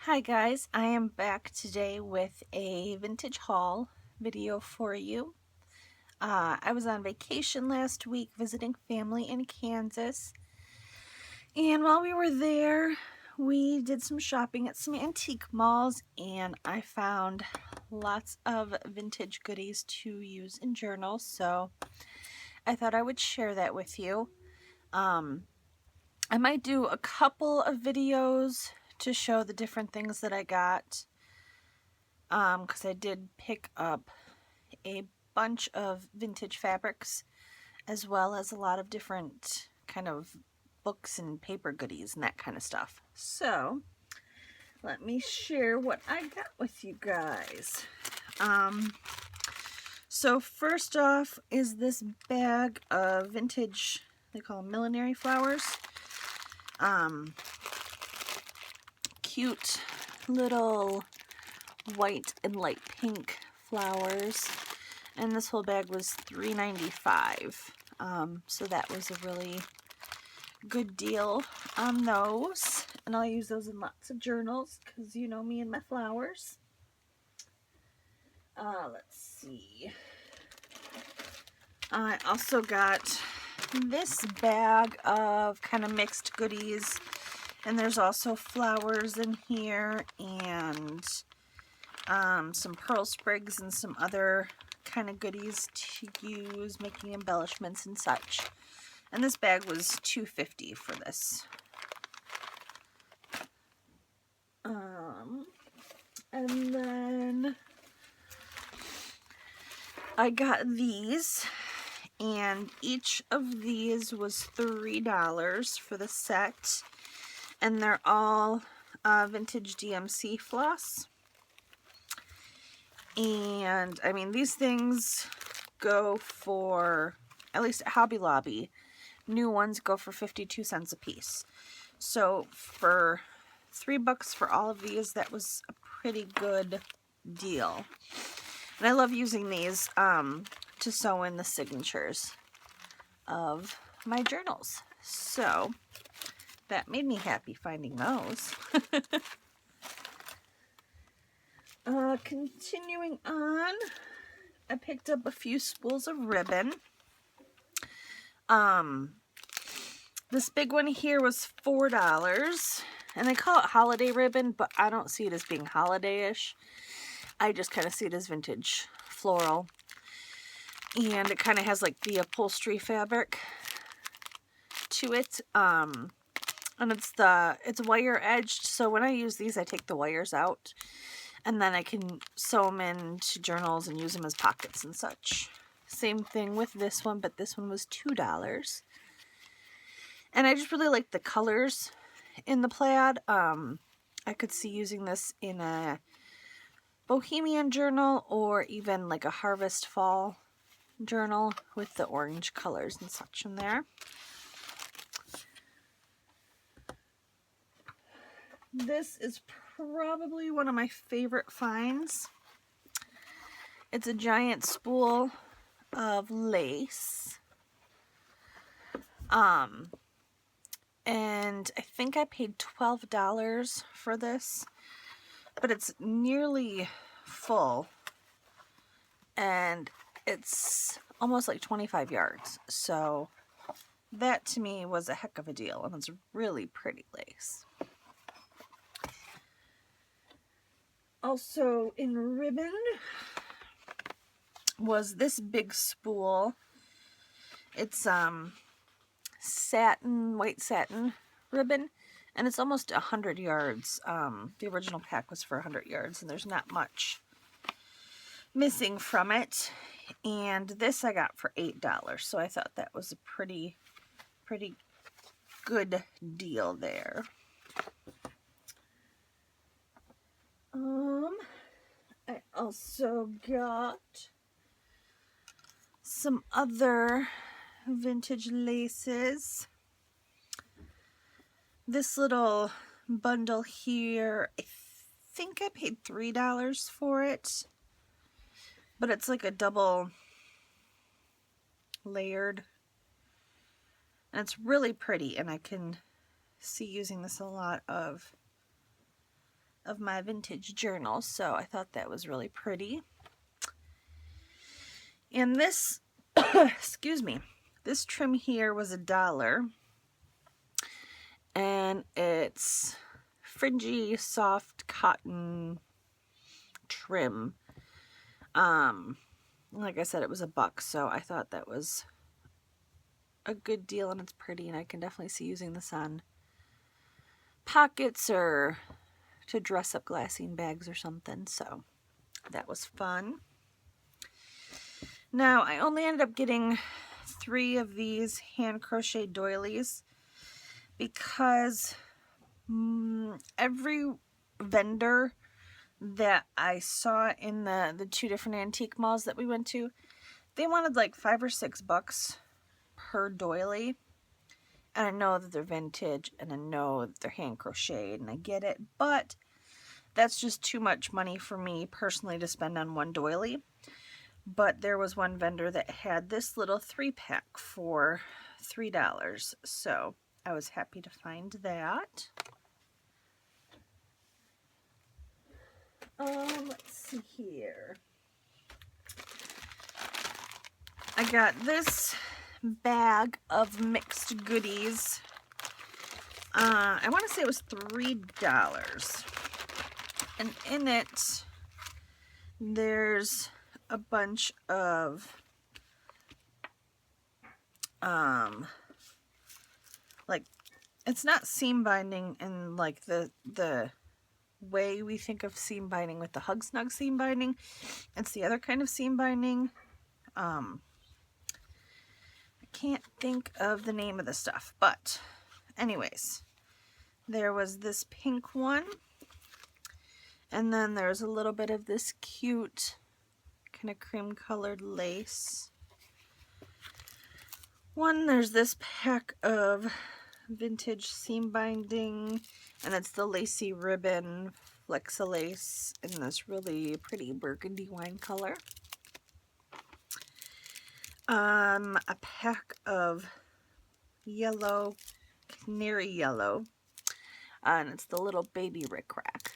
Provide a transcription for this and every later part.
Hi guys, I am back today with a vintage haul video for you. I was on vacation last week visiting family in Kansas, and while we were there we did some shopping at some antique malls, and I found lots of vintage goodies to use in journals, so I thought I would share that with you. I might do a couple of videos to show the different things that I got, because I did pick up a bunch of vintage fabrics as well as a lot of different kind of books and paper goodies and that kind of stuff. So let me share what I got with you guys. So first off is this bag of vintage, they call them millinery flowers. Cute little white and light pink flowers, and this whole bag was $3.95. So that was a really good deal on those, and I'll use those in lots of journals because you know me and my flowers. Let's see. I also got this bag of kind of mixed goodies, and there's also flowers in here and some pearl sprigs and some other kind of goodies to use making embellishments and such. And this bag was $2.50 for this. And then I got these, and each of these was $3 for the set, and they're all vintage DMC floss. And I mean, these things go for, at least at Hobby Lobby, new ones go for 52 cents a piece. So for $3 for all of these, that was a pretty good deal. And I love using these to sew in the signatures of my journals. So that made me happy finding those. Continuing on, I picked up a few spools of ribbon. This big one here was $4, and they call it holiday ribbon, but I don't see it as being holiday-ish. I just kind of see it as vintage floral, and it kind of has like the upholstery fabric to it. And it's wire edged, so when I use these I take the wires out, and then I can sew them into journals and use them as pockets and such. Same thing with this one, but this one was $2. And I just really like the colors in the plaid. I could see using this in a bohemian journal or even like a harvest fall journal with the orange colors and such in there. This is probably one of my favorite finds. It's a giant spool of lace. And I think I paid $12 for this, but it's nearly full, and it's almost like 25 yards. So that to me was a heck of a deal, and it's really pretty lace. Also in ribbon was this big spool. It's satin, white satin ribbon, and it's almost 100 yards. The original pack was for 100 yards, and there's not much missing from it. And this I got for $8, so I thought that was a pretty good deal there. I also got some other vintage laces. This little bundle here, I think I paid $3 for it, but it's like a double layered, and it's really pretty, and I can see using this a lot of of my vintage journal, so I thought that was really pretty. And this, excuse me, this trim here was $1, and it's fringy, soft cotton trim. Like I said, it was $1, so I thought that was a good deal, and it's pretty, and I can definitely see using this on pockets or to dress up glassine bags or something, so that was fun. Now, I only ended up getting 3 of these hand crochet doilies because every vendor that I saw in the 2 different antique malls that we went to, they wanted like $5 or $6 per doily. And I know that they're vintage, and I know that they're hand crocheted, and I get it, but that's just too much money for me personally to spend on one doily. But there was one vendor that had this little 3-pack for $3, so I was happy to find that. Let's see here. I got this bag of mixed goodies. I want to say it was $3. And in it, there's a bunch of like, it's not seam binding in like the way we think of seam binding with the Hug Snug seam binding. It's the other kind of seam binding. I can't think of the name of the stuff, but anyways, there was this pink one, and then there's a little bit of this cute kind of cream colored lace one. There's this pack of vintage seam binding, and it's the lacy ribbon Flex-A-Lace in this really pretty burgundy wine color. A pack of yellow, canary yellow, and it's the little baby rickrack.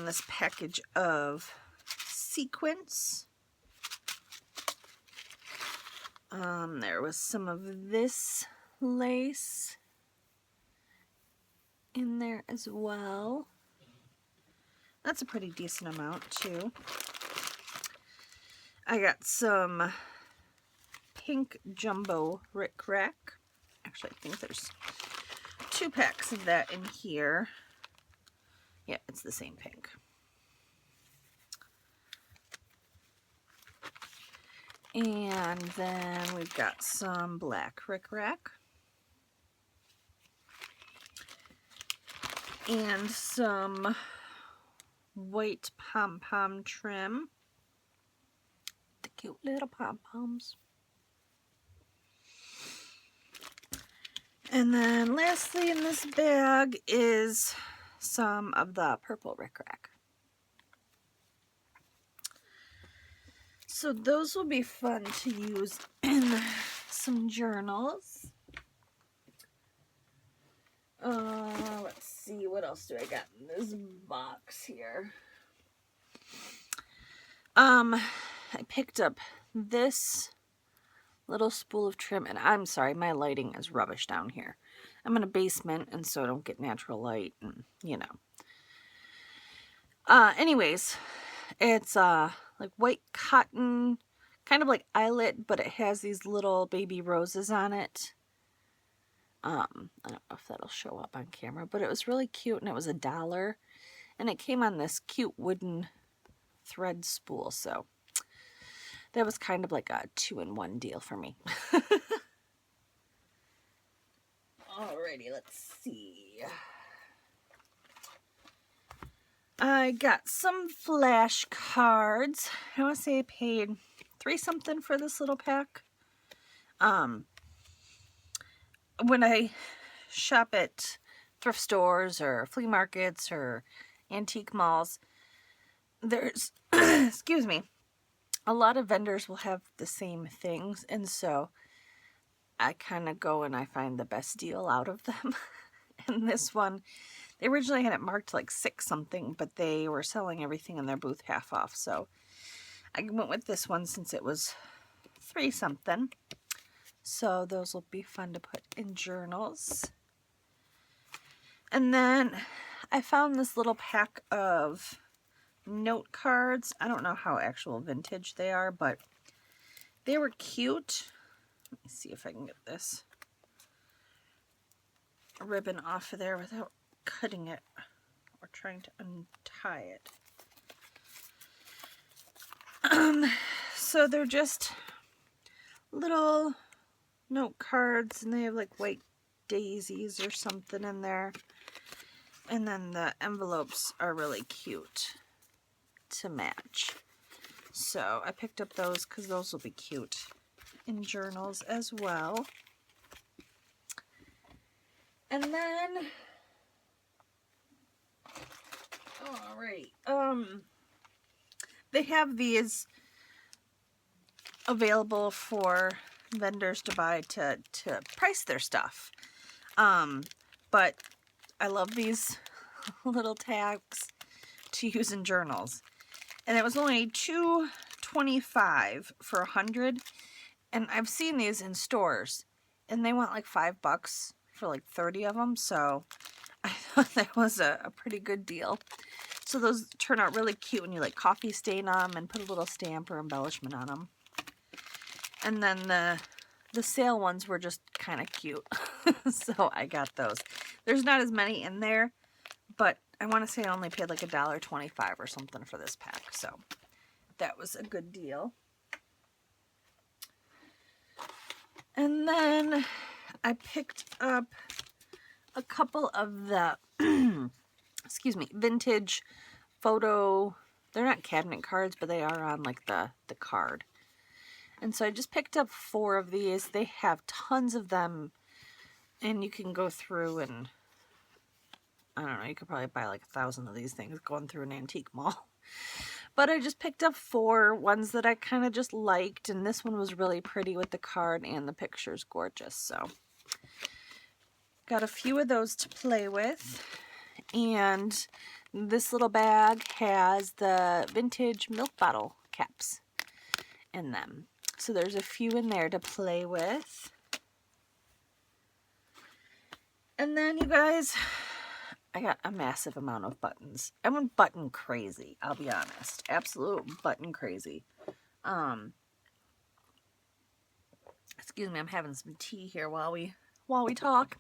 This package of sequins. There was some of this lace in there as well. That's a pretty decent amount too. I got some pink jumbo rickrack. Actually, I think there's 2 packs of that in here. Yeah, it's the same pink. And then we've got some black rickrack. And some white pom-pom trim. The cute little pom-poms. And then lastly in this bag is some of the purple rickrack. So those will be fun to use in some journals. Let's see, what else do I got in this box here? I picked up this little spool of trim, and I'm sorry, my lighting is rubbish down here. I'm in a basement, and so I don't get natural light, and you know. Anyways, it's like white cotton, kind of like eyelet, but it has these little baby roses on it. I don't know if that'll show up on camera, but it was really cute, and it was $1, and it came on this cute wooden thread spool, so that was kind of like a 2-in-1 deal for me. Alrighty, let's see. I got some flashcards. I want to say I paid $3 something for this little pack. When I shop at thrift stores or flea markets or antique malls, there's, excuse me, a lot of vendors will have the same things, and so I kind of go and I find the best deal out of them. And this one, They originally had it marked like 6 something, but they were selling everything in their booth half off. So I went with this one since it was 3 something. So those will be fun to put in journals. And then I found this little pack of note cards. I don't know how actual vintage they are, but they were cute. Let me see if I can get this ribbon off of there without cutting it or trying to untie it. So they're just little note cards, and they have like white daisies or something in there. And then the envelopes are really cute to match. So I picked up those because those will be cute in journals as well. And then, alright, they have these available for vendors to buy to price their stuff. But I love these little tags to use in journals. And it was only $2.25 for 100. And I've seen these in stores, and they want like $5 for like 30 of them. So I thought that was a pretty good deal. So those turn out really cute when you like coffee stain them and put a little stamp or embellishment on them. And then the sale ones were just kind of cute. So I got those. There's not as many in there, but I want to say I only paid like $1.25 or something for this pack. So that was a good deal. And then I picked up a couple of the, excuse me, vintage photo, they're not cabinet cards, but they are on like the card. And so I just picked up 4 of these. They have tons of them, and you can go through and, I don't know, you could probably buy like 1,000 of these things going through an antique mall. But I just picked up 4 ones that I kind of just liked, and this one was really pretty with the card, and the picture's gorgeous. So got a few of those to play with. And this little bag has the vintage milk bottle caps in them. So there's a few in there to play with. And then, you guys, I got a massive amount of buttons. I went button crazy, I'll be honest. Absolute button crazy. Excuse me, I'm having some tea here while we talk.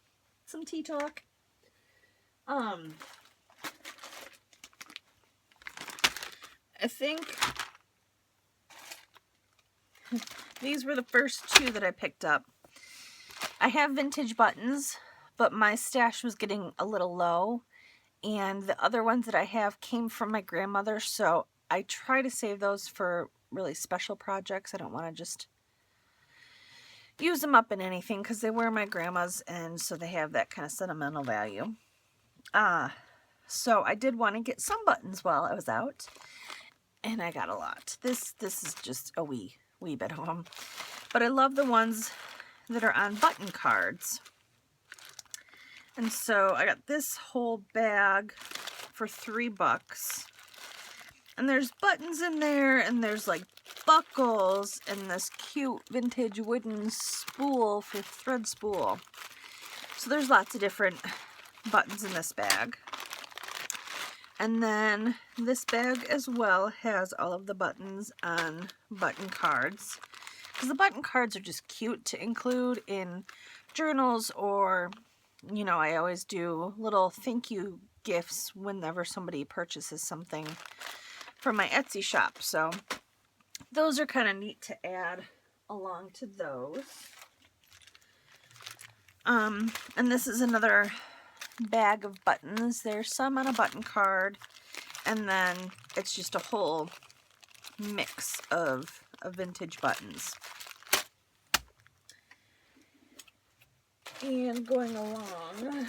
Some tea talk. I think these were the first 2 that I picked up. I have vintage buttons, but my stash was getting a little low, and the other ones that I have came from my grandmother, so I try to save those for really special projects. I don't want to just use them up in anything because they were my grandma's, and so they have that kind of sentimental value. So I did want to get some buttons while I was out, and I got a lot. This is just a wee bit of them, but I love the ones that are on button cards. And so I got this whole bag for $3. And there's buttons in there, and there's like buckles, and this cute vintage wooden spool for thread spool. So there's lots of different buttons in this bag. And then this bag as well has all of the buttons on button cards. Because the button cards are just cute to include in journals, or, you know, I always do little thank you gifts whenever somebody purchases something from my Etsy shop. So those are kind of neat to add along to those. And this is another bag of buttons. There's some on a button card, and then it's just a whole mix of vintage buttons. And going along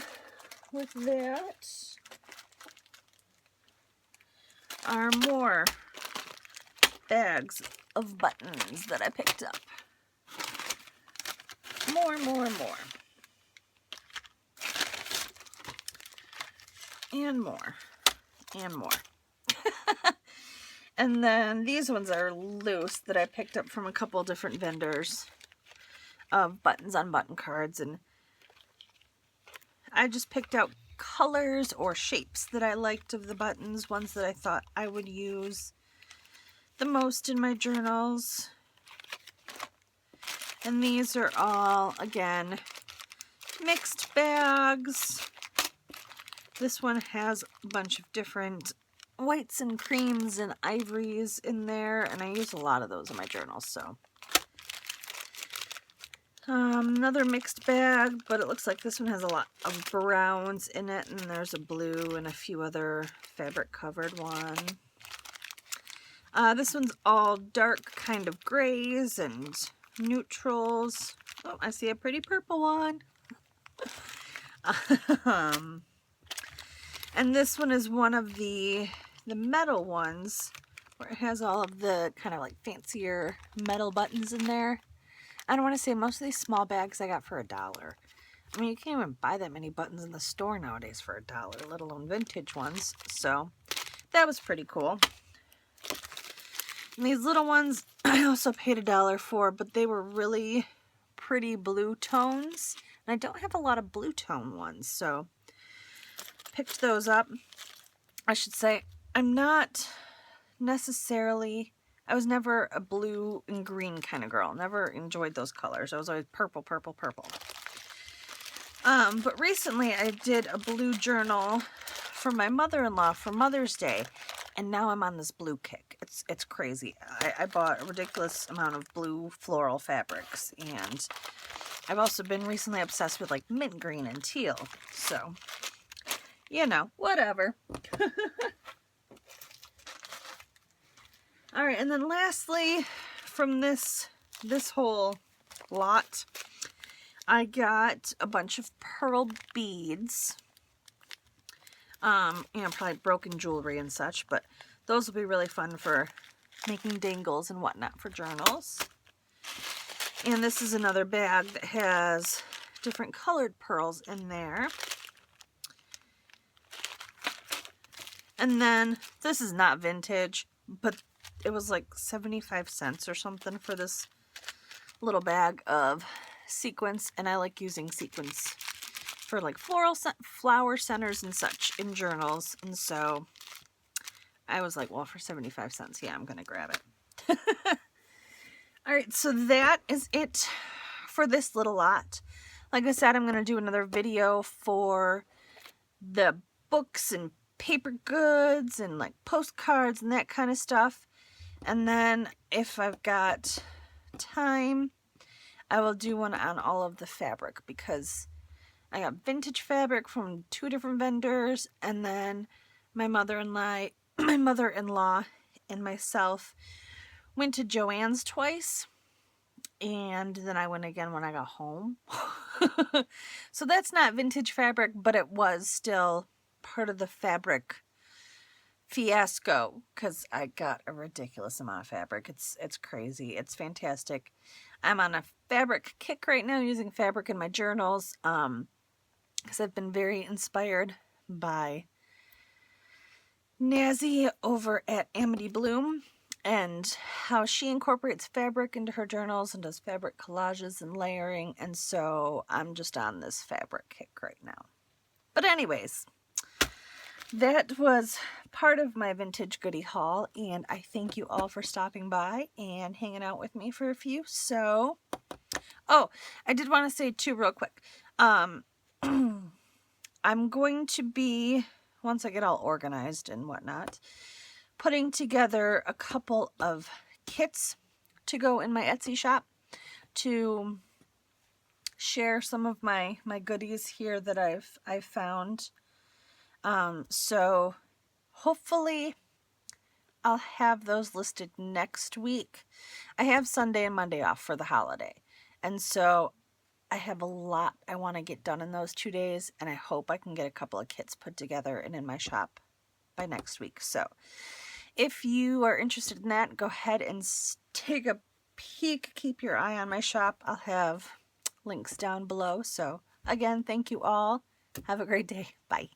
with that are more bags of buttons that I picked up. More. and more, and more. And then these ones are loose that I picked up from a couple different vendors of buttons on button cards, and I just picked out colors or shapes that I liked of the buttons, ones that I thought I would use the most in my journals. And these are all, again, mixed bags. This one has a bunch of different whites and creams and ivories in there, and I use a lot of those in my journals, so. Another mixed bag, but it looks like this one has a lot of browns in it, and there's a blue and a few other fabric covered one. This one's all dark kind of grays and neutrals. Oh, I see a pretty purple one. And this one is one of the metal ones where it has all of the kind of like fancier metal buttons in there. I don't want to say most of these small bags I got for $1. I mean, you can't even buy that many buttons in the store nowadays for $1, let alone vintage ones. So that was pretty cool. And these little ones I also paid $1 for, but they were really pretty blue tones. And I don't have a lot of blue tone ones, so picked those up. I should say I'm not necessarily, I was never a blue and green kind of girl. Never enjoyed those colors. I was always purple, purple, purple. But recently I did a blue journal for my mother-in-law for Mother's Day, and now I'm on this blue kick. It's crazy. I bought a ridiculous amount of blue floral fabrics, and I've also been recently obsessed with like mint green and teal. So, you know, whatever. All right, and then lastly, from this whole lot, I got a bunch of pearl beads. You know, probably broken jewelry and such, but those will be really fun for making dangles and whatnot for journals. And this is another bag that has different colored pearls in there. And then this is not vintage, but it was like 75 cents or something for this little bag of sequins, and I like using sequins for like flower centers and such in journals, and so I was like, well, for 75 cents, yeah, I'm gonna grab it. All right, so that is it for this little lot. Like I said, I'm gonna do another video for the books and paper goods and like postcards and that kind of stuff. And then if I've got time, I will do one on all of the fabric, because I got vintage fabric from 2 different vendors, and then my mother-in-law and myself went to Joann's twice, and then I went again when I got home. So that's not vintage fabric, but it was still part of the fabric fiasco, because I got a ridiculous amount of fabric. It's crazy. It's fantastic. I'm on a fabric kick right now, using fabric in my journals, because I've been very inspired by Nazi over at Amity Bloom and how she incorporates fabric into her journals and does fabric collages and layering, and so I'm just on this fabric kick right now. But anyways, that was part of my vintage goodie haul, and I thank you all for stopping by and hanging out with me for a few. So, oh, I did want to say too real quick, I'm going to be, once I get all organized and whatnot, putting together a couple of kits to go in my Etsy shop to share some of my goodies here that I've found. So hopefully I'll have those listed next week. I have Sunday and Monday off for the holiday, and so I have a lot I want to get done in those 2 days, and I hope I can get a couple of kits put together and in my shop by next week. So if you are interested in that, go ahead and take a peek. Keep your eye on my shop. I'll have links down below. So again, thank you all. Have a great day. Bye.